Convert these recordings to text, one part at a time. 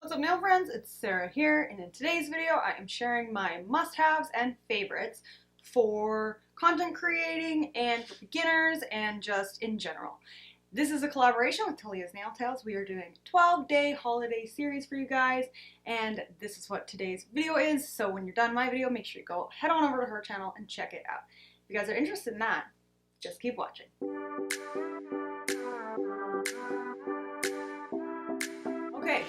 What's up, nail friends? It's Sarah here, and in today's video I am sharing my must-haves and favorites for content creating and for beginners and just in general. This is a collaboration with Talia's Nail Tales. We are doing a 12-day holiday series for you guys, and this is what today's video is. So when you're done my video, make sure you go head on over to her channel and check it out. If you guys are interested in that, just keep watching. Okay.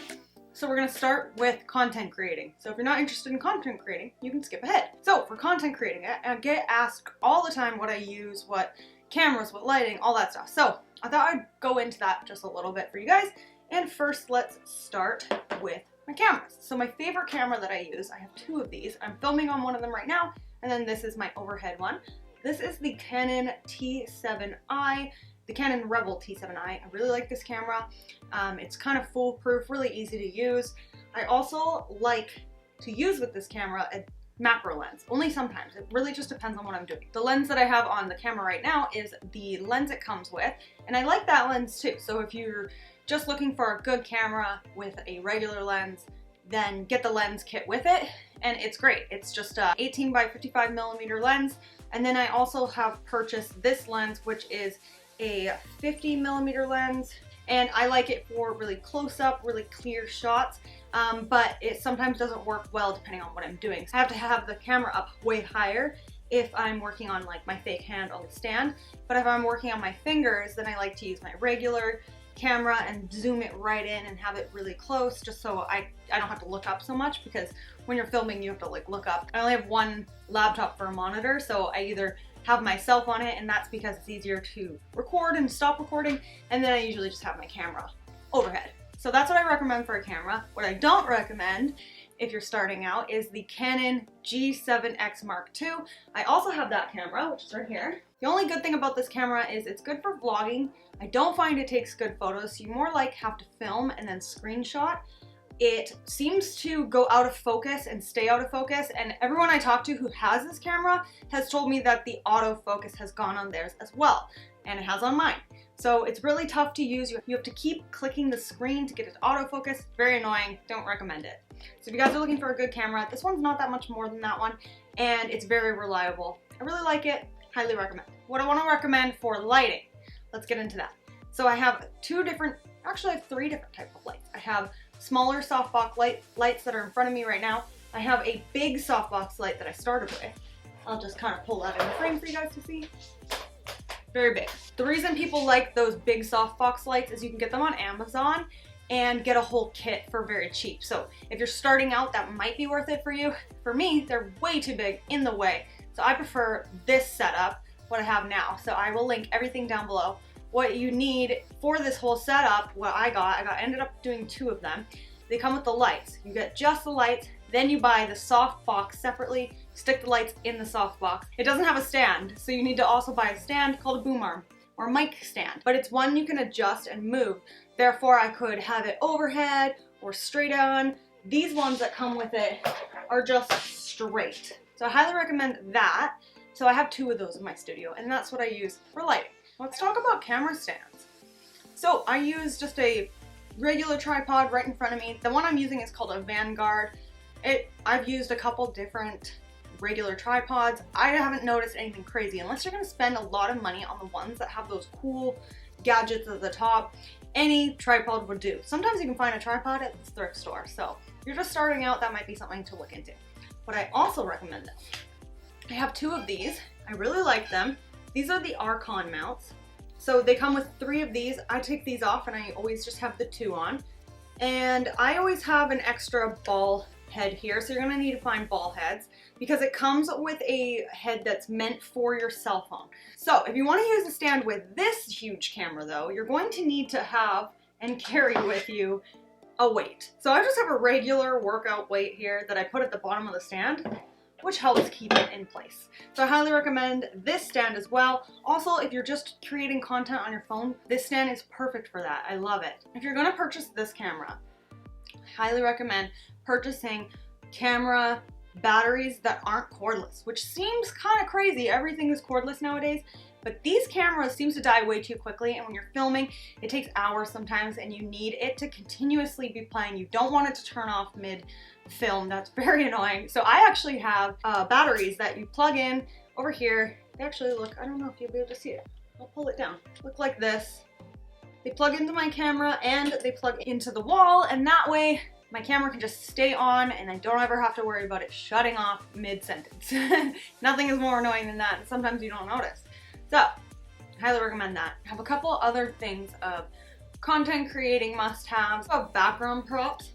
So we're going to start with content creating. So if you're not interested in content creating, you can skip ahead. So for content creating, I get asked all the time what I use, what cameras, what lighting, all that stuff. So I thought I'd go into that just a little bit for you guys. And first, let's start with my cameras. So my favorite camera that I use, I have two of these. I'm filming on one of them right now, and then this is my overhead one. This is the Canon T7i. The Canon Rebel T7i. I really like this camera. It's kind of foolproof, really easy to use. I also like to use with this camera a macro lens, only sometimes. It really just depends on what I'm doing. The lens that I have on the camera right now is the lens it comes with, and I like that lens too. So if you're just looking for a good camera with a regular lens, then get the lens kit with it, and it's great. It's just a 18 by 55 millimeter lens, and then I also have purchased this lens, which is a 50 millimeter lens, and I like it for really close-up, really clear shots, but it sometimes doesn't work well depending on what I'm doing. So I have to have the camera up way higher if I'm working on like my fake hand on the stand, but if I'm working on my fingers, then I like to use my regular camera and zoom it right in and have it really close, just so I don't have to look up so much, because when you're filming you have to like look up. I only have one laptop for a monitor, so I either have myself on it, and that's because it's easier to record and stop recording, and then I usually just have my camera overhead. So that's what I recommend for a camera. What I don't recommend if you're starting out is the Canon G7X Mark II. I also have that camera, which is right here. The only good thing about this camera is it's good for vlogging. I don't find it takes good photos, so you more like have to film and then screenshot. It seems to go out of focus and stay out of focus, and everyone I talk to who has this camera has told me that the autofocus has gone on theirs as well, and it has on mine. So it's really tough to use. You have to keep clicking the screen to get it to autofocus. Very annoying. Don't recommend it. So if you guys are looking for a good camera, this one's not that much more than that one, and it's very reliable. I really like it. Highly recommend. What I want to recommend for lighting, let's get into that. So I have three different types of lights. I have smaller softbox lights that are in front of me right now. I have a big softbox light that I started with. I'll just kind of pull that in the frame for you guys to see. Very big. The reason people like those big softbox lights is you can get them on Amazon and get a whole kit for very cheap. So if you're starting out, that might be worth it for you. For me, they're way too big, in the way. So I prefer this setup, what I have now. So I will link everything down below. What you need for this whole setup, what I ended up doing two of them. They come with the lights. You get just the lights, then you buy the soft box separately, stick the lights in the soft box. It doesn't have a stand, so you need to also buy a stand called a boom arm or mic stand, but it's one you can adjust and move. Therefore, I could have it overhead or straight on. These ones that come with it are just straight. So I highly recommend that. So I have two of those in my studio, and that's what I use for lighting. Let's talk about camera stands. So I use just a regular tripod right in front of me. The one I'm using is called a Vanguard. I've used a couple different regular tripods. I haven't noticed anything crazy. Unless you're gonna spend a lot of money on the ones that have those cool gadgets at the top, any tripod would do. Sometimes you can find a tripod at the thrift store. So if you're just starting out, that might be something to look into. But I also recommend them. I have two of these. I really like them. These are the Archon mounts. So they come with three of these. I take these off and I always just have the two on. And I always have an extra ball head here, so you're gonna need to find ball heads because it comes with a head that's meant for your cell phone. So if you wanna use the stand with this huge camera though, you're going to need to have and carry with you a weight. So I just have a regular workout weight here that I put at the bottom of the stand, which helps keep it in place. So I highly recommend this stand as well. Also, if you're just creating content on your phone, this stand is perfect for that. I love it. If you're gonna purchase this camera, I highly recommend purchasing camera batteries that aren't cordless, which seems kind of crazy. Everything is cordless nowadays, but these cameras seem to die way too quickly, and when you're filming, it takes hours sometimes, and you need it to continuously be playing. You don't want it to turn off mid-film. That's very annoying. So I actually have batteries that you plug in over here. They actually look, I don't know if you'll be able to see it. I'll pull it down. Look like this. They plug into my camera and they plug into the wall, and that way my camera can just stay on and I don't ever have to worry about it shutting off mid-sentence. Nothing is more annoying than that, and sometimes you don't notice. So, highly recommend that. I have a couple other things of content creating must-haves of background props.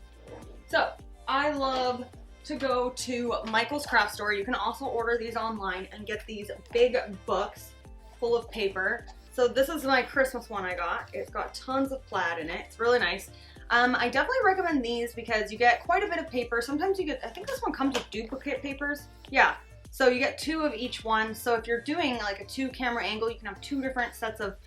So, I love to go to Micheals craft store. You can also order these online and get these big books full of paper. So this is my Christmas one I got. It's got tons of plaid in it. It's really nice. I definitely recommend these because you get quite a bit of paper. Sometimes you get, I think this one comes with duplicate papers. Yeah, so you get 2 of each one. So if you're doing like a 2 camera angle, you can have 2 different sets of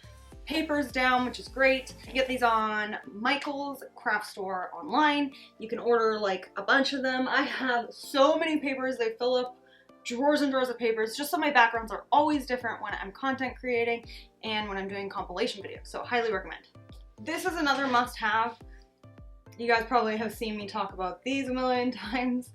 papers down, which is great. You get these on Micheals craft store online. You can order like a bunch of them. I have so many papers. They fill up drawers and drawers of papers, just so my backgrounds are always different when I'm content creating and when I'm doing compilation videos. So highly recommend. This is another must-have. You guys probably have seen me talk about these a million times.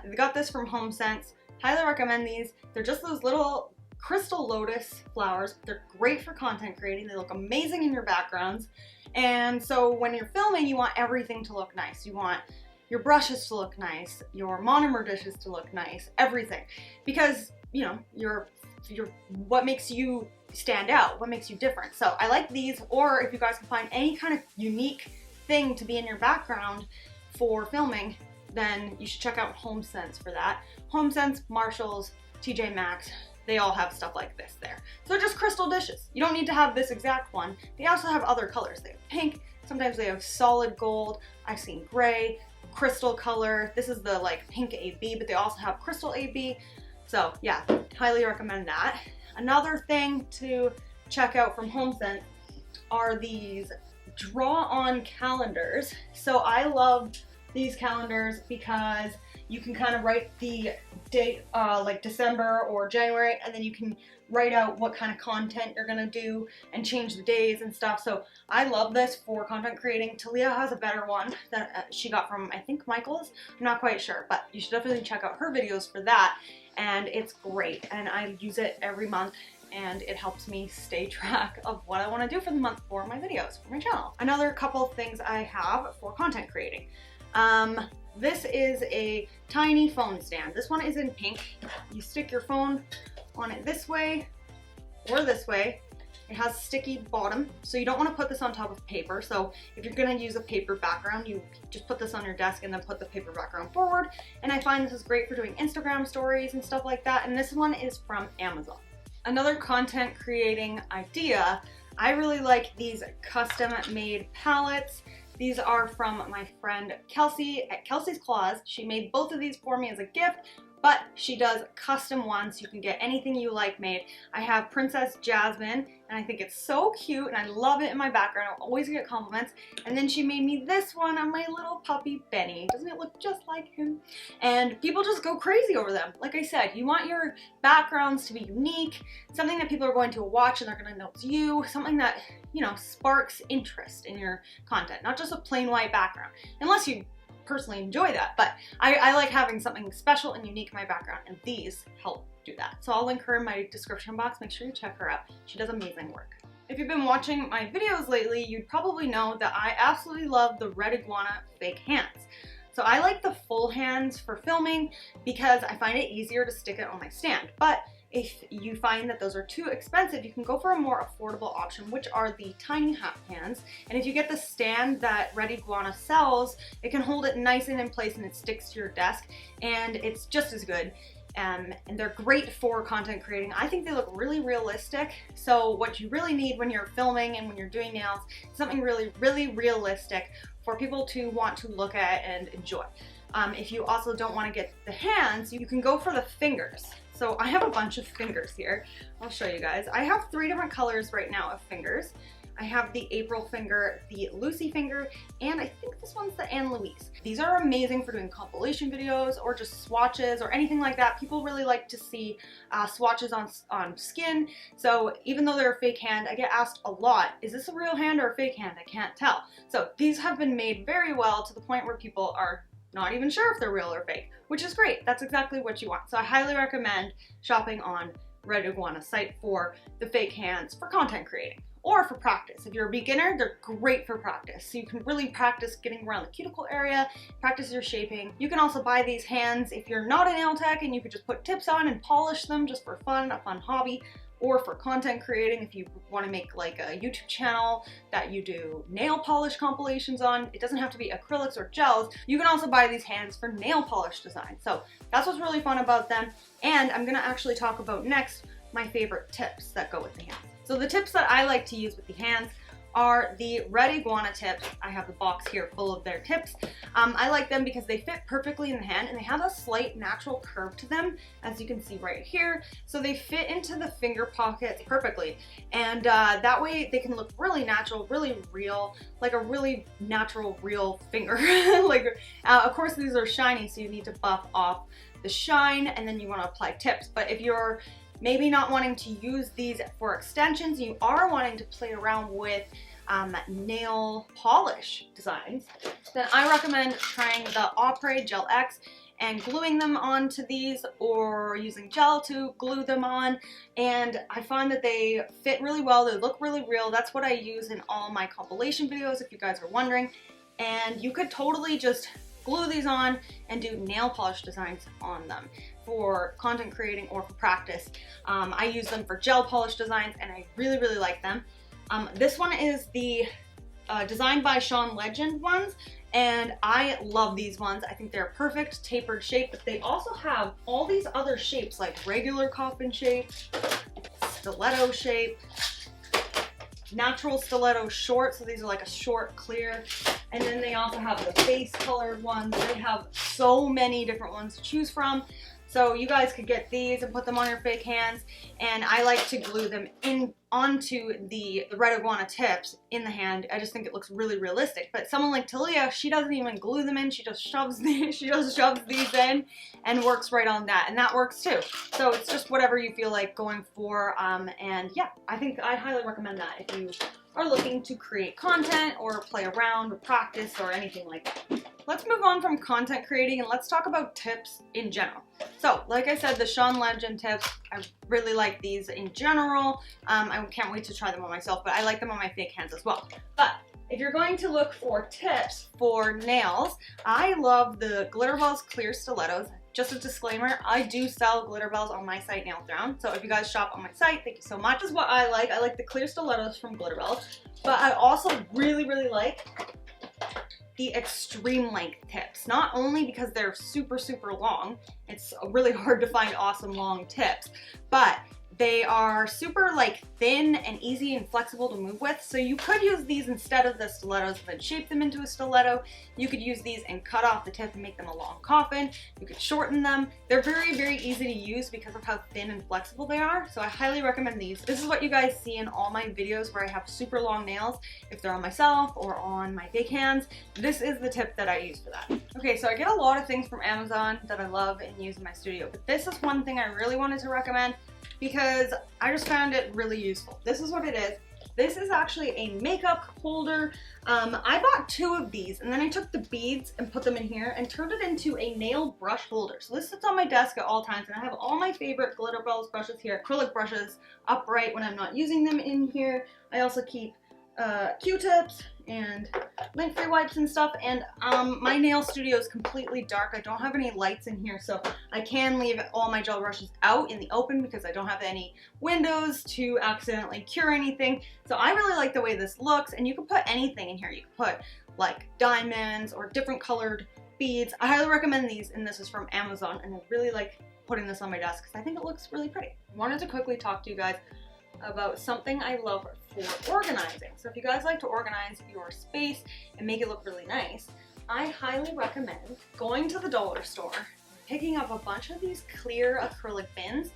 We got this from HomeSense. Highly recommend these. They're just those little crystal lotus flowers. They're great for content creating. They look amazing in your backgrounds. And so when you're filming, you want everything to look nice. You want your brushes to look nice, your monomer dishes to look nice, everything. Because, you know, what makes you stand out, what makes you different. So I like these, or if you guys can find any kind of unique thing to be in your background for filming, then you should check out HomeSense for that. HomeSense, Micheals, TJ Maxx, they all have stuff like this there. So just crystal dishes. You don't need to have this exact one. They also have other colors. They have pink, sometimes they have solid gold, I've seen gray, crystal color. This is the like pink AB, but they also have crystal AB. So yeah, highly recommend that. Another thing to check out from HomeSense are these draw-on calendars. So I love these calendars because you can kind of write the date like December or January, and then you can write out what kind of content you're gonna do and change the days and stuff. So I love this for content creating. Talia has a better one that she got from, I think, Micheals. I'm not quite sure, but you should definitely check out her videos for that. And it's great, and I use it every month, and it helps me stay track of what I want to do for the month for my videos, for my channel. Another couple of things I have for content creating. This is a tiny phone stand. This one is in pink. You stick your phone on it this way or this way. It has a sticky bottom, so you don't want to put this on top of paper. So if you're going to use a paper background, you just put this on your desk and then put the paper background forward. And I find this is great for doing Instagram stories and stuff like that. And this one is from Amazon. Another content creating idea, I really like these custom made palettes. These are from my friend Kelsey at Kelsey's Claws. She made both of these for me as a gift, but she does custom ones. You can get anything you like made. I have Princess Jasmine, and I think it's so cute, and I love it in my background. I always get compliments. And then she made me this one on my little puppy Benny. Doesn't it look just like him? And people just go crazy over them. Like I said, you want your backgrounds to be unique, something that people are going to watch and they're going to know it's you, something that, you know, sparks interest in your content, not just a plain white background, unless you personally enjoy that. But I like having something special and unique in my background, and these help do that. So I'll link her in my description box. Make sure you check her out. She does amazing work. If you've been watching my videos lately, you'd probably know that I absolutely love the Red Iguana fake hands. So I like the full hands for filming because I find it easier to stick it on my stand. But if you find that those are too expensive, you can go for a more affordable option, which are the tiny half hands. And if you get the stand that Red Iguana sells, it can hold it nice and in place and it sticks to your desk, and it's just as good. And they're great for content creating. I think they look really realistic. So what you really need when you're filming and when you're doing nails is something really, really realistic for people to want to look at and enjoy. If you also don't want to get the hands, you can go for the fingers. So I have a bunch of fingers here. I'll show you guys. I have 3 different colors right now of fingers. I have the April finger, the Lucy finger, and I think this one's the Anne Louise. These are amazing for doing compilation videos or just swatches or anything like that. People really like to see swatches on skin. So even though they're a fake hand, I get asked a lot, is this a real hand or a fake hand? I can't tell. So these have been made very well to the point where people are not even sure if they're real or fake, which is great. That's exactly what you want. So I highly recommend shopping on Red Iguana site for the fake hands for content creating or for practice. If you're a beginner, they're great for practice. So you can really practice getting around the cuticle area, practice your shaping. You can also buy these hands if you're not a nail tech and you could just put tips on and polish them just for fun, a fun hobby, or for content creating if you want to make like a YouTube channel that you do nail polish compilations on. It doesn't have to be acrylics or gels. You can also buy these hands for nail polish design. So that's what's really fun about them. And I'm gonna actually talk about next my favorite tips that go with the hands. So the tips that I like to use with the hands are the Red Iguana tips. I have the box here full of their tips. I like them because they fit perfectly in the hand and they have a slight natural curve to them, as you can see right here. So they fit into the finger pockets perfectly. And that way they can look really natural, really real, like a really natural, real finger. Of course these are shiny, so you need to buff off the shine and then you want to apply tips. But if you're maybe not wanting to use these for extensions, you are wanting to play around with nail polish designs, then I recommend trying the Apres Gel X and gluing them onto these or using gel to glue them on. And I find that they fit really well, they look really real. That's what I use in all my compilation videos, if you guys are wondering. And you could totally just glue these on and do nail polish designs on them for content creating or for practice. I use them for gel polish designs and I really, really like them. This one is the designed by Sean Legend ones, and I love these ones. I think they're a perfect tapered shape, but they also have all these other shapes like regular coffin shape, stiletto shape, natural stiletto short, so these are like a short clear, and then they also have the face colored ones. They have so many different ones to choose from. So you guys could get these and put them on your fake hands, and I like to glue them in onto the Red Iguana tips in the hand. I just think it looks really realistic. But someone like Talia, she doesn't even glue them in. She just shoves these in and works right on that, and that works too. So it's just whatever you feel like going for. And yeah, I think I highly recommend that if you are looking to create content or play around or practice or anything like that. Let's move on from content creating and let's talk about tips in general. So, like I said, the Sean Legend tips, I really like these in general. I can't wait to try them on myself, but I like them on my fake hands as well. But if you're going to look for tips for nails, I love the Glitterbels clear stilettos. Just a disclaimer, I do sell Glitterbels on my site, Nail Throne. So if you guys shop on my site, thank you so much. This is what I like. I like the clear stilettos from Glitterbels, but I also really, really like the extreme length tips. Not only because they're super, super long, it's really hard to find awesome long tips, but they are super like thin and easy and flexible to move with. So you could use these instead of the stilettos and shape them into a stiletto. You could use these and cut off the tip and make them a long coffin. You could shorten them. They're very, very easy to use because of how thin and flexible they are. So I highly recommend these. This is what you guys see in all my videos where I have super long nails. If they're on myself or on my fake hands, this is the tip that I use for that. Okay, so I get a lot of things from Amazon that I love and use in my studio, but this is one thing I really wanted to recommend because I just found it really useful. This is what it is. This is actually a makeup holder. I bought 2 of these and then I took the beads and put them in here and turned it into a nail brush holder. So this sits on my desk at all times and I have all my favorite Glitterbels brushes here, acrylic brushes upright when I'm not using them in here. I also keep Q-tips and lint-free wipes and stuff, and my nail studio is completely dark. I don't have any lights in here, so I can leave all my gel brushes out in the open because I don't have any windows to accidentally cure anything. So I really like the way this looks, and you can put anything in here. You can put like diamonds or different colored beads. I highly recommend these, and this is from Amazon, and I really like putting this on my desk because I think it looks really pretty. I wanted to quickly talk to you guys about something I love for organizing. So if you guys like to organize your space and make it look really nice, I highly recommend going to the dollar store, picking up a bunch of these clear acrylic bins,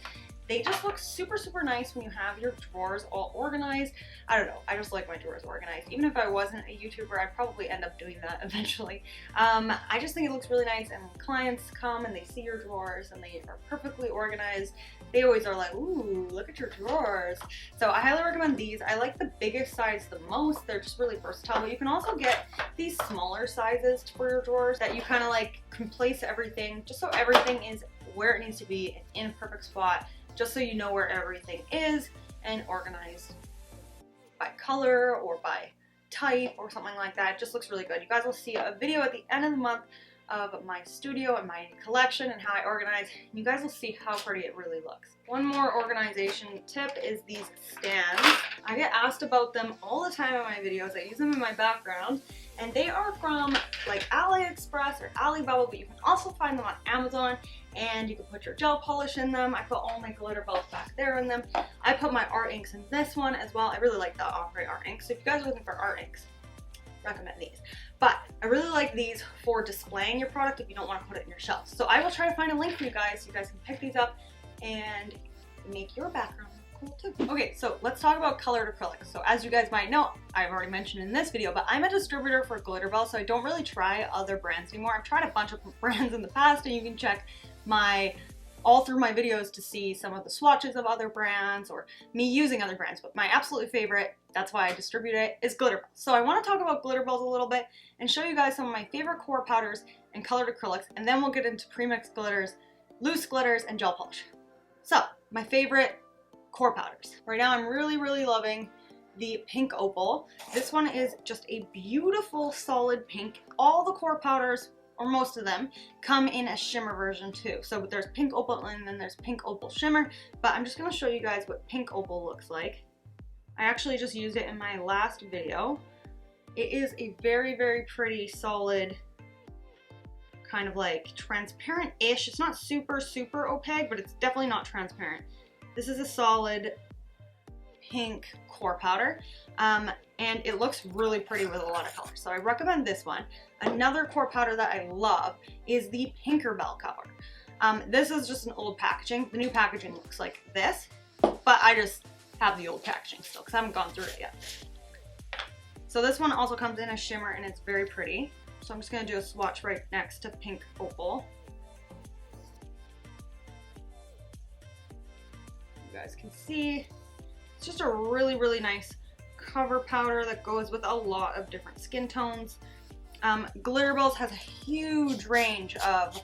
they just look super, super nice when you have your drawers all organized. I don't know, I just like my drawers organized. Even if I wasn't a YouTuber, I'd probably end up doing that eventually. I just think it looks really nice, and when clients come and they see your drawers and they are perfectly organized, they always are like, ooh, look at your drawers. So I highly recommend these. I like the biggest size the most. They're just really versatile, but you can also get these smaller sizes for your drawers that you kind of like can place everything, just so everything is where it needs to be in a perfect spot, just so you know where everything is and organized by color or by type or something like that. It just looks really good. You guys will see a video at the end of the month of my studio and my collection and how I organize. You guys will see how pretty it really looks. One more organization tip is these stands. I get asked about them all the time in my videos. I use them in my background, and they are from like AliExpress or Alibaba, but you can also find them on Amazon, and you can put your gel polish in them. I put all my Glitterbels back there in them. I put my art inks in this one as well. I really like the Apres art inks. So if you guys are looking for art inks, recommend these. But I really like these for displaying your product if you don't want to put it in your shelf. So I will try to find a link for you guys so you guys can pick these up and make your background look cool too. Okay, so let's talk about colored acrylics. So as you guys might know, I've already mentioned in this video, but I'm a distributor for Glitterbels, so I don't really try other brands anymore. I've tried a bunch of brands in the past, and you can check all through my videos to see some of the swatches of other brands or me using other brands, but my absolute favorite, that's why I distribute it, is Glitterbels. So I want to talk about Glitterbels a little bit and show you guys some of my favorite core powders and colored acrylics, and then we'll get into premixed glitters, loose glitters, and gel polish. So my favorite core powders. Right now I'm really, really loving the pink opal. This one is just a beautiful solid pink. All the core powders, or most of them, come in a shimmer version too. So there's pink opal and then there's pink opal shimmer, but I'm just gonna show you guys what pink opal looks like. I actually just used it in my last video. It is a very, very pretty solid, kind of like transparent-ish. It's not super, super opaque, but it's definitely not transparent. This is a solid pink core powder, and it looks really pretty with a lot of color. So I recommend this one. Another core powder that I love is the Tinkerbell cover. This is just an old packaging. The new packaging looks like this, but I just have the old packaging still because I haven't gone through it yet. So this one also comes in a shimmer, and it's very pretty. So I'm just going to do a swatch right next to pink opal. You guys can see it's just a really, really nice cover powder that goes with a lot of different skin tones. Glitterbels has a huge range of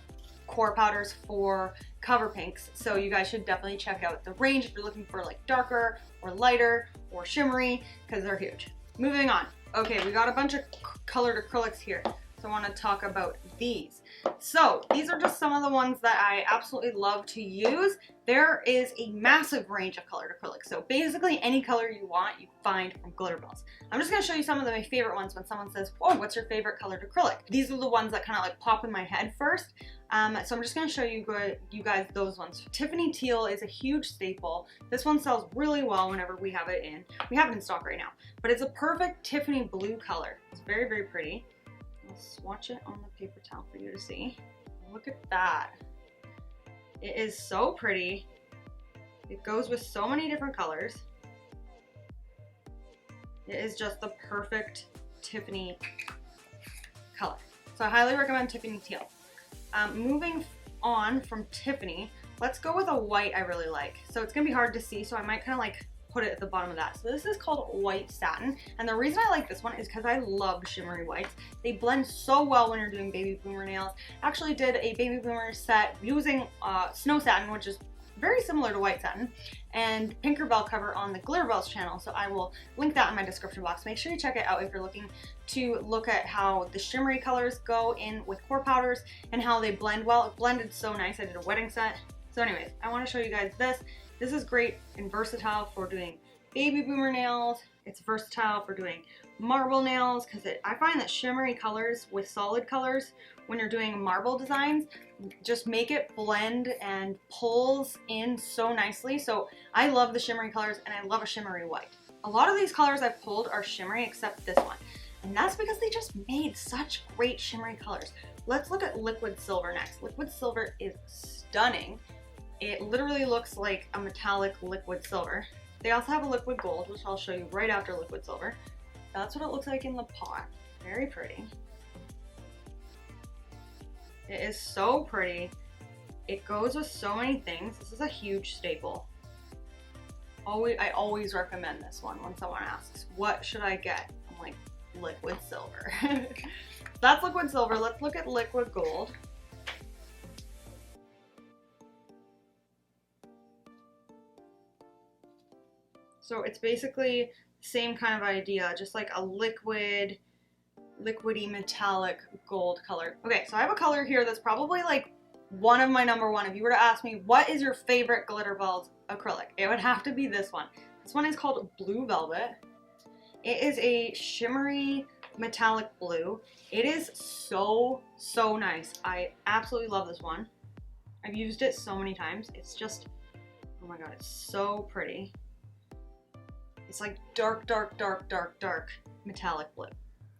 core powders for cover pinks, so you guys should definitely check out the range if you're looking for like darker or lighter or shimmery, because they're huge. Moving on. Okay, we got a bunch of colored acrylics here, so I want to talk about these. So these are just some of the ones that I absolutely love to use. There is a massive range of colored acrylics, so basically any color you want you find from Glitterbels. I'm just going to show you some of my favorite ones when someone says, whoa, what's your favorite colored acrylic? These are the ones that kind of like pop in my head first. So I'm just going to show you guys those ones. Tiffany Teal is a huge staple. This one sells really well whenever we have it in. We have it in stock right now, but it's a perfect Tiffany blue color. It's very, very pretty. I'll swatch it on the paper towel for you to see. Look at that. It is so pretty. It goes with so many different colors. It is just the perfect Tiffany color. So I highly recommend Tiffany Teal. Moving on from Tiffany, let's go with a white I really like. So it's gonna be hard to see, so I might kind of like put it at the bottom of that. So this is called White Satin, and the reason I like this one is because I love shimmery whites. They blend so well when you're doing baby boomer nails. I actually did a baby boomer set using snow satin, which is very similar to white satin, and Tinkerbell cover on the Glitterbels channel, so I will link that in my description box. Make sure you check it out if you're looking to look at how the shimmery colors go in with core powders and how they blend well. It blended so nice. I did a wedding set. So anyways, I want to show you guys this. This is great and versatile for doing baby boomer nails. It's versatile for doing marble nails because I find that shimmery colors with solid colors when you're doing marble designs just make it blend and pulls in so nicely. So I love the shimmery colors, and I love a shimmery white. A lot of these colors I've pulled are shimmery except this one, and that's because they just made such great shimmery colors. Let's look at liquid silver next. Liquid silver is stunning. It literally looks like a metallic liquid silver. They also have a liquid gold, which I'll show you right after liquid silver. That's what it looks like in the pot. Very pretty. It is so pretty. It goes with so many things. This is a huge staple. I always recommend this one when someone asks, what should I get? I'm like, liquid silver. That's liquid silver. Let's look at liquid gold. So it's basically the same kind of idea, just like a liquidy metallic gold color. Okay, so I have a color here that's probably like one of my number one. If you were to ask me, what is your favorite Glitterbels acrylic? It would have to be this one. This one is called Blue Velvet. It is a shimmery metallic blue. It is so nice. I absolutely love this one. I've used it so many times. It's just, oh my god, it's so pretty. It's like dark metallic blue.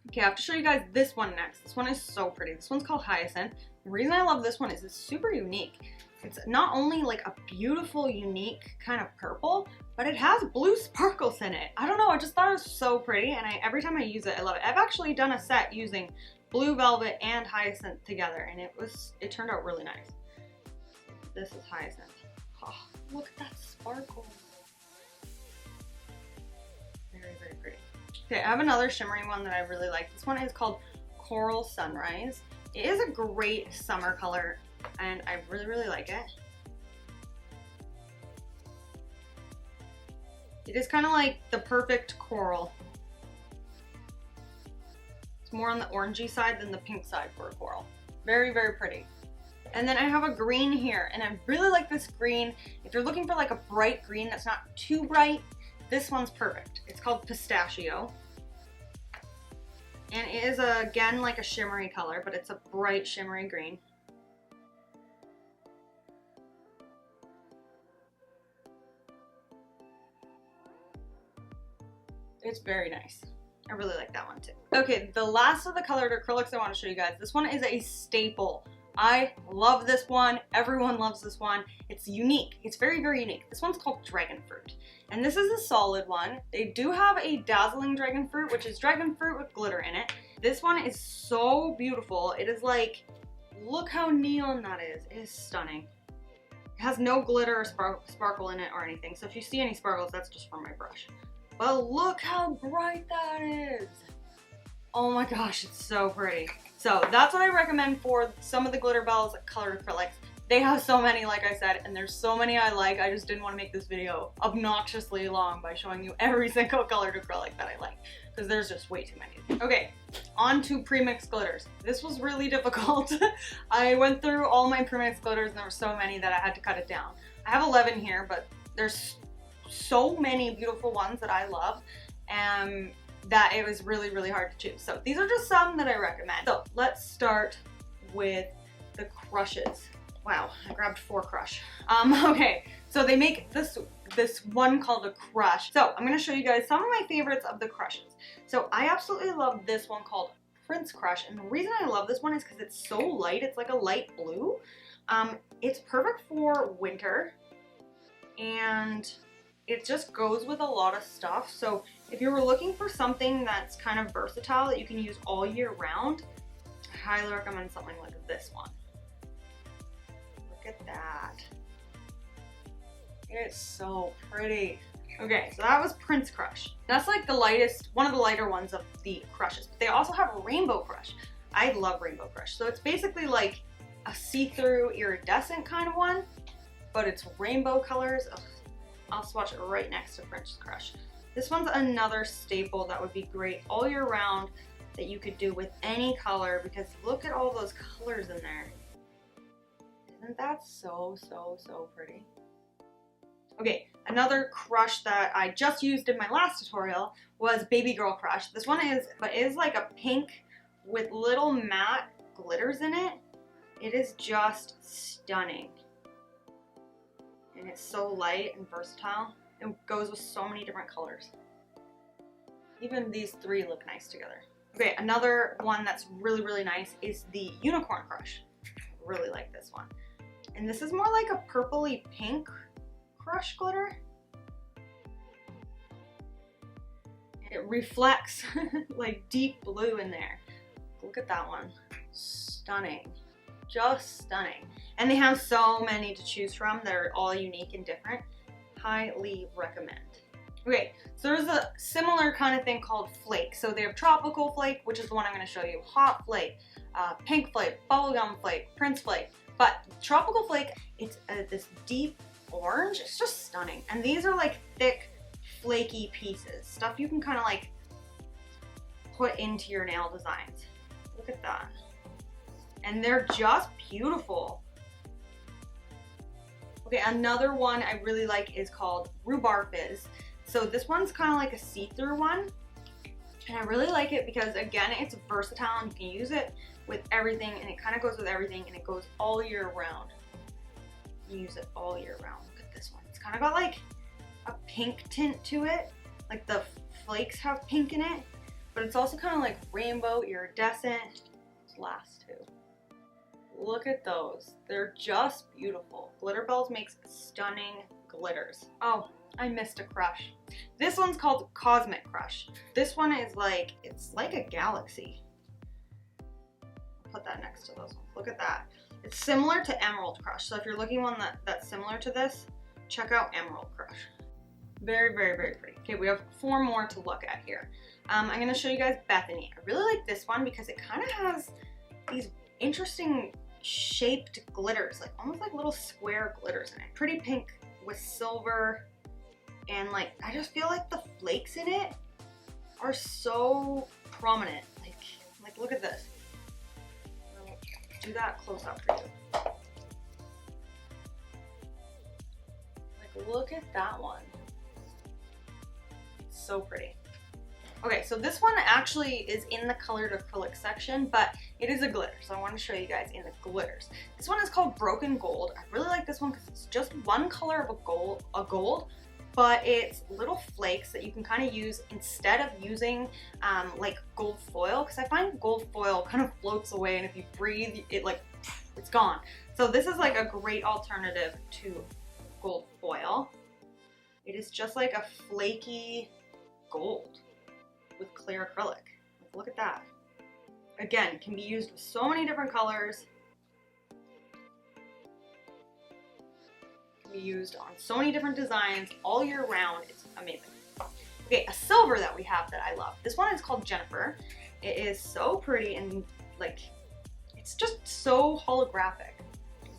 Okay, I have to show you guys this one next. This one is so pretty. This one's called Hyacinth. The reason I love this one is it's super unique. It's not only like a beautiful, unique kind of purple, but it has blue sparkles in it. I don't know, I just thought it was so pretty, and every time I use it, I love it. I've actually done a set using Blue Velvet and Hyacinth together, and it turned out really nice. This is Hyacinth. Oh, look at that sparkle. Very pretty. Okay, I have another shimmery one that I really like. This one is called Coral Sunrise. It is a great summer color, and I really like it. It is kind of like the perfect coral. It's more on the orangey side than the pink side for a coral. Very pretty. And then I have a green here, and I really like this green. If you're looking for like a bright green that's not too bright, this one's perfect. It's called Pistachio. And it is, again, like a shimmery color, but it's a bright shimmery green. It's very nice. I really like that one too. Okay, the last of the colored acrylics I want to show you guys. This one is a staple. I love this one. Everyone loves this one. It's unique. It's very unique. This one's called Dragon Fruit. And this is a solid one. They do have a dazzling dragon fruit, which is dragon fruit with glitter in it. This one is so beautiful. It is like, look how neon that is. It is stunning. It has no glitter or sparkle in it or anything. So if you see any sparkles, that's just from my brush. But look how bright that is. Oh my gosh, it's so pretty. So that's what I recommend for some of the Glitterbels colored acrylics. They have so many, like I said, and there's so many I like. I just didn't want to make this video obnoxiously long by showing you every single colored acrylic that I like, because there's just way too many. Okay, on to pre-mixed glitters. This was really difficult. I went through all my pre-mixed glitters and there were so many that I had to cut it down. I have 11 here, but there's so many beautiful ones that I love, and that it was really hard to choose. So these are just some that I recommend. So let's start with the crushes. Wow, I grabbed 4 crush. Okay, so they make this one called a crush. So I'm gonna show you guys some of my favorites of the crushes. So I absolutely love this one called Prince Crush, and the reason I love this one is because it's so light. It's like a light blue. It's perfect for winter, and it just goes with a lot of stuff. So if you were looking for something that's kind of versatile that you can use all year round, I highly recommend something like this one. Look at that. It's so pretty. Okay, so that was Prince Crush. That's like the lightest, one of the lighter ones of the crushes. But they also have Rainbow Crush. I love Rainbow Crush. So it's basically like a see-through iridescent kind of one, but it's rainbow colors. Ugh. I'll swatch it right next to Prince Crush. This one's another staple that would be great all year round that you could do with any color, because look at all those colors in there. Isn't that so pretty? Okay, another crush that I just used in my last tutorial was Baby Girl Crush. This one is like a pink with little matte glitters in it. It is just stunning. And it's so light and versatile. It goes with so many different colors. Even these 3 look nice together. Okay, another one that's really nice is the Unicorn Crush. I really like this one. And this is more like a purpley pink crush glitter. It reflects like deep blue in there. Look at that one. Stunning. Just stunning. And they have so many to choose from that are all unique and different. Highly recommend. Okay, so there's a similar kind of thing called flake. So they have tropical flake, which is the one I'm going to show you, hot flake, pink flake, bubblegum flake, prince flake. But tropical flake, it's this deep orange. It's just stunning. And these are like thick, flaky pieces, stuff you can kind of like put into your nail designs. Look at that. And they're just beautiful. Okay, another one I really like is called Rhubarb Fizz. So this one's kind of like a see-through one. And I really like it because, again, it's versatile and you can use it with everything, and it kind of goes with everything, and it goes all year round. You use it all year round. Look at this one. It's kind of got like a pink tint to it. Like the flakes have pink in it, but it's also kind of like rainbow, iridescent. These last two. Look at those. They're just beautiful. Glitterbels makes stunning glitters. Oh, I missed a crush. This one's called Cosmic Crush. This one is like, it's like a galaxy. I'll put that next to those ones. Look at that. It's similar to Emerald Crush. So if you're looking one that's similar to this, check out Emerald Crush. Very, very, very pretty. Okay, we have 4 more to look at here. I'm gonna show you guys Bethany. I really like this one because it kind of has these interesting shaped glitters, like almost like little square glitters in it. Pretty pink with silver, and like I just feel like the flakes in it are so prominent. Like look at this. I'll do that close up for you. Like look at that one. It's so pretty. Okay, so this one actually is in the colored acrylic section, but it is a glitter, so I want to show you guys in the glitters. This one is called Broken Gold. I really like this one because it's just one color of a gold, but it's little flakes that you can kind of use instead of using like gold foil, because I find gold foil kind of floats away, and if you breathe, it like, it's gone. So this is like a great alternative to gold foil. It is just like a flaky gold with clear acrylic. Look at that. Again, can be used with so many different colors. Can be used on so many different designs all year round. It's amazing. Okay, a silver that we have that I love. This one is called Jennifer. It is so pretty and like, it's just so holographic.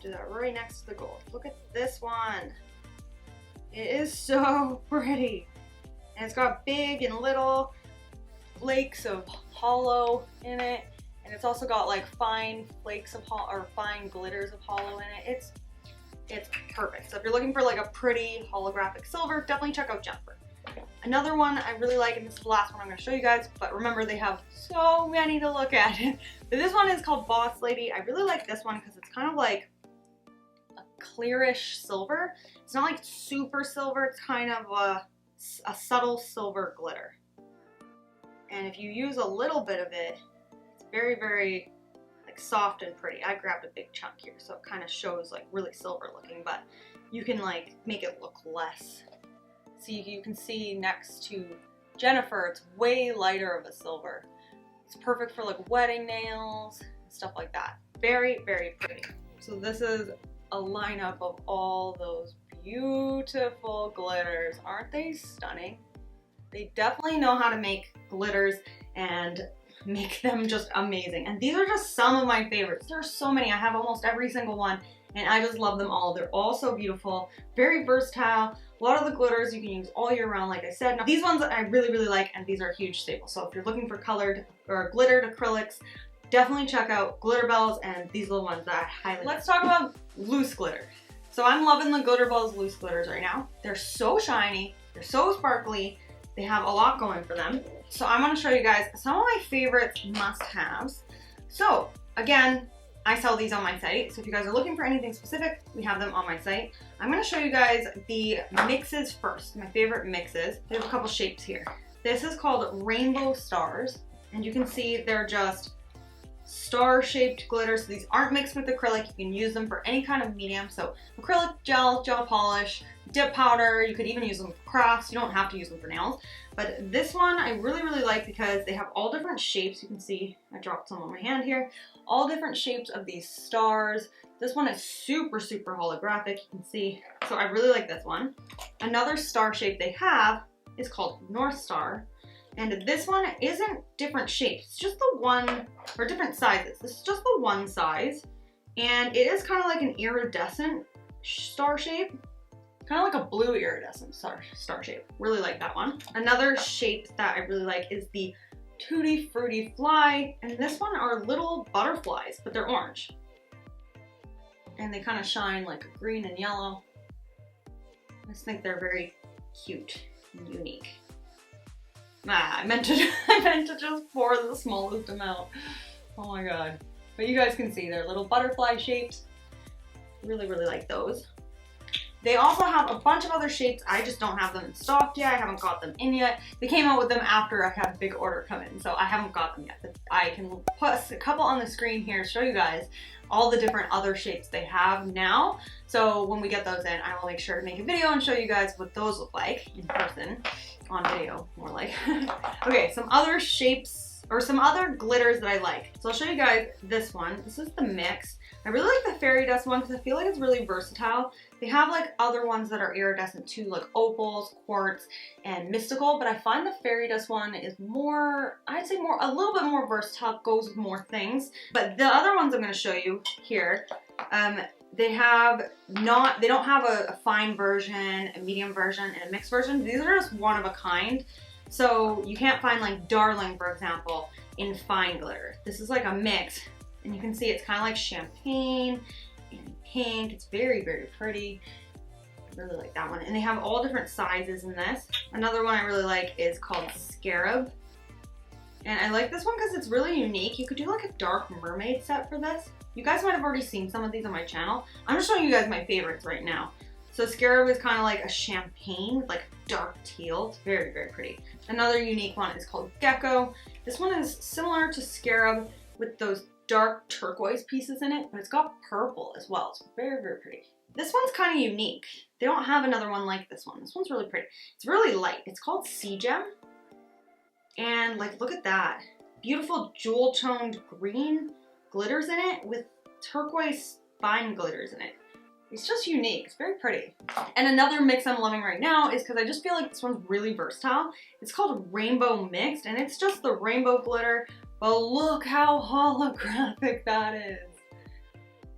Do that right next to the gold. Look at this one. It is so pretty. And it's got big and little flakes of hollow in it, and it's also got like fine flakes of fine glitters of hollow in it. It's perfect. So if you're looking for like a pretty holographic silver, definitely check out Jennifer. Another one I really like, and this is the last one I'm going to show you guys, but remember they have so many to look at. But this one is called Boss Lady. I really like this one because it's kind of like a clearish silver. It's not like super silver, it's kind of a subtle silver glitter. And if you use a little bit of it, it's very, very like soft and pretty. I grabbed a big chunk here, so it kind of shows like really silver looking, but you can like make it look less. So you can see next to Jennifer, it's way lighter of a silver. It's perfect for like wedding nails, stuff like that. Very, very pretty. So this is a lineup of all those beautiful glitters. Aren't they stunning? They definitely know how to make glitters and make them just amazing. And these are just some of my favorites. There are so many. I have almost every single one, and I just love them all. They're all so beautiful, very versatile. A lot of the glitters you can use all year round, like I said. Now, these ones I really, really like, and these are a huge staple. So if you're looking for colored or glittered acrylics, definitely check out Glitterbels and these little ones that I highly like. Let's talk about loose glitter. So I'm loving the Glitterbels loose glitters right now. They're so shiny, they're so sparkly. They have a lot going for them. So I want to show you guys some of my favorite must-haves. So again, I sell these on my site. So if you guys are looking for anything specific, we have them on my site. I'm going to show you guys the mixes first, my favorite mixes. They have a couple shapes here. This is called Rainbow Stars, and you can see they're just star-shaped glitters. So these aren't mixed with acrylic. You can use them for any kind of medium. So acrylic gel, gel polish, dip powder. You could even use them for crafts. You don't have to use them for nails. But this one I really, really like because they have all different shapes. You can see I dropped some on my hand here. All different shapes of these stars. This one is super, super holographic. You can see. So I really like this one. Another star shape they have is called North Star. And this one isn't different shapes. It's just the one, or different sizes. This is just the one size. And it is kind of like an iridescent star shape. Kind of like a blue iridescent star shape. Really like that one. Another shape that I really like is the Tutti Frutti Fly. And this one are little butterflies, but they're orange. And they kind of shine like green and yellow. I just think they're very cute and unique. I meant to just pour the smallest amount. Oh my god. But you guys can see they're little butterfly shapes. Really, really like those. They also have a bunch of other shapes. I just don't have them in stock yet. I haven't got them in yet. They came out with them after I had a big order come in, so I haven't got them yet. But I can put a couple on the screen here to show you guys all the different other shapes they have now. So when we get those in, I will make sure to make a video and show you guys what those look like in person. On video, more like. Okay, some other shapes or some other glitters that I like. So I'll show you guys this one. This is the mix. I really like the fairy dust one because I feel like it's really versatile. They have like other ones that are iridescent too, like opals, quartz, and mystical, but I find the fairy dust one is more, I'd say more, a little bit more versatile, goes with more things. But the other ones I'm going to show you here, they don't have a fine version, a medium version, and a mixed version. These are just one of a kind. So you can't find like Darling, for example, in fine glitter. This is like a mix, and you can see it's kind of like champagne and pink. It's very, very pretty. I really like that one. And they have all different sizes in this. Another one I really like is called Scarab. And I like this one because it's really unique. You could do like a dark mermaid set for this. You guys might have already seen some of these on my channel. I'm just showing you guys my favorites right now. So Scarab is kind of like a champagne with like dark teal. It's very, very pretty. Another unique one is called Gecko. This one is similar to Scarab with those dark turquoise pieces in it, but it's got purple as well. It's very, very pretty. This one's kind of unique. They don't have another one like this one. This one's really pretty. It's really light. It's called Sea Gem. And like, look at that. Beautiful jewel toned green glitters in it with turquoise fine glitters in it. It's just unique. It's very pretty. And another mix I'm loving right now is because I just feel like this one's really versatile. It's called Rainbow Mixed, and it's just the rainbow glitter, but look how holographic that is.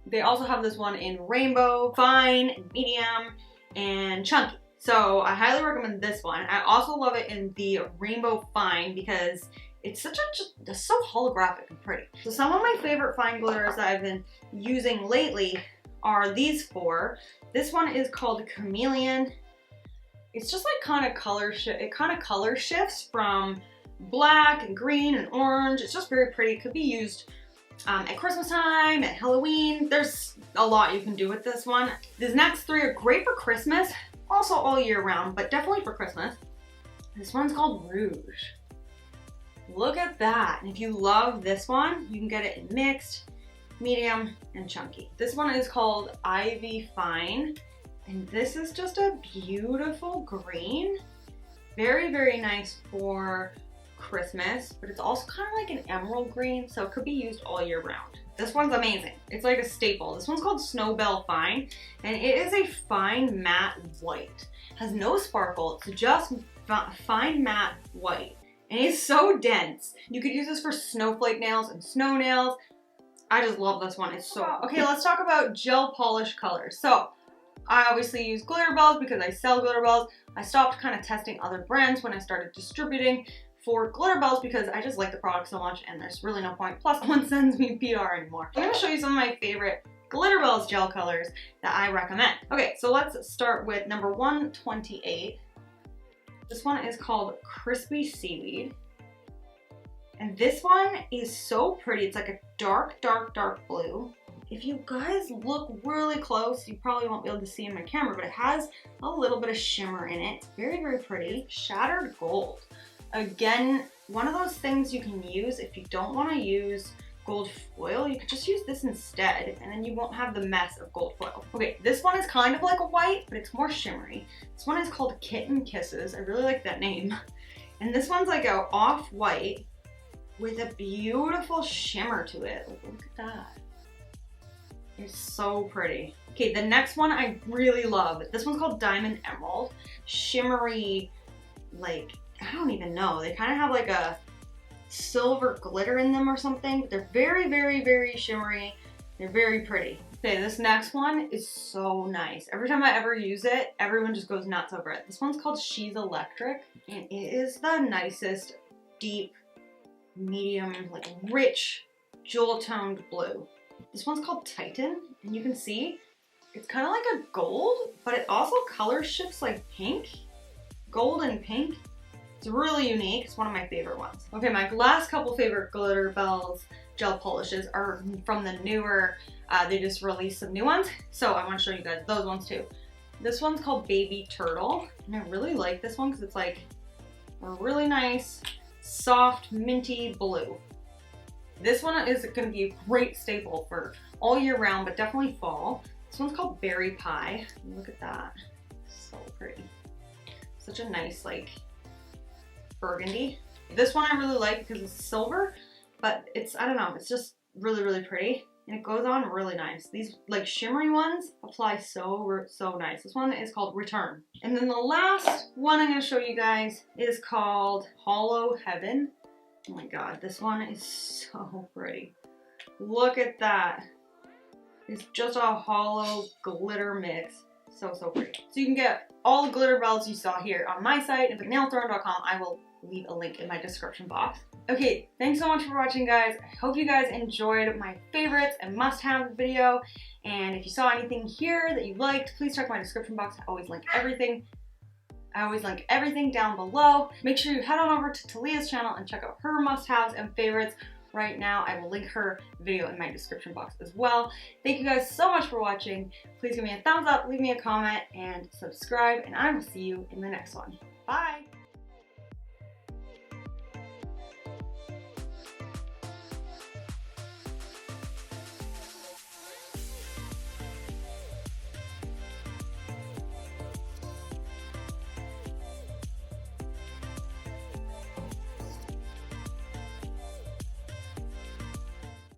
They also have this one in rainbow, fine, medium, and chunky. So I highly recommend this one. I also love it in the rainbow fine because it's such a, so holographic and pretty. So some of my favorite fine glitters that I've been using lately are these four. This one is called Chameleon. It's just like kind of color shifts from black and green and orange. It's just very pretty. It could be used at Christmas time, at Halloween. There's a lot you can do with this one. These next three are great for Christmas, also all year round, but definitely for Christmas. This one's called Rouge. Look at that. And if you love this one, you can get it in mixed, medium, and chunky. This one is called Ivy Fine, and this is just a beautiful green. Very, very nice for Christmas, but it's also kind of like an emerald green, so it could be used all year round. This one's amazing. It's like a staple. This one's called Snowbell Fine, and it is a fine matte white. It has no sparkle, it's just fine matte white. And it's so dense. You could use this for snowflake nails and snow nails. I just love this one. It's so... Okay, let's talk about gel polish colors. So, I obviously use Glitterbels because I sell Glitterbels. I stopped kind of testing other brands when I started distributing for Glitterbels because I just like the product so much and there's really no point. Plus, no one sends me PR anymore. I'm going to show you some of my favorite Glitterbels gel colors that I recommend. Okay, so let's start with number 128. This one is called Crispy Seaweed. And this one is so pretty. It's like a dark, dark, dark blue. If you guys look really close, you probably won't be able to see in my camera, but it has a little bit of shimmer in it. It's very, very pretty. Shattered gold. Again, one of those things you can use if you don't want to use gold foil, you could just use this instead, and then you won't have the mess of gold foil. Okay, this one is kind of like a white, but it's more shimmery. This one is called Kitten Kisses. I really like that name. And this one's like a off-white with a beautiful shimmer to it. Like, look at that. It's so pretty. Okay, the next one I really love. This one's called Diamond Emerald. Shimmery, like, I don't even know. They kind of have like a silver glitter in them or something, but they're very, very, very shimmery. They're very pretty. Okay, this next one is so nice. Every time I ever use it, everyone just goes nuts over it. This one's called She's Electric, and it is the nicest, deep, medium, like rich, jewel-toned blue. This one's called Titan, and you can see it's kind of like a gold, but it also color shifts like pink, gold and pink. It's really unique. It's one of my favorite ones. Okay, my last couple favorite Glitterbels gel polishes are from the newer, they just released some new ones. So I want to show you guys those ones too. This one's called Baby Turtle, and I really like this one because it's like a really nice, soft, minty blue. This one is going to be a great staple for all year round, but definitely fall. This one's called Berry Pie. Look at that. So pretty. Such a nice, like, burgundy. This one I really like because it's silver, but it's, I don't know, it's just really, really pretty. And it goes on really nice. These, like, shimmery ones apply so nice. This one is called Return. And then the last one I'm going to show you guys is called Hollow Heaven. Oh my god, this one is so pretty. Look at that. It's just a hollow glitter mix. So pretty. So you can get all the Glitterbels you saw here on my site, nailthrowing.com. I will leave a link in my description box. Okay, thanks so much for watching, guys. I hope you guys enjoyed my favorites and must-have video. And if you saw anything here that you liked, please check my description box. I always link everything. Down below. Make sure you head on over to Talia's channel and check out her must-haves and favorites. Right now, I will link her video in my description box as well. Thank you guys so much for watching. Please give me a thumbs up, leave me a comment, and subscribe, and I will see you in the next one. Bye!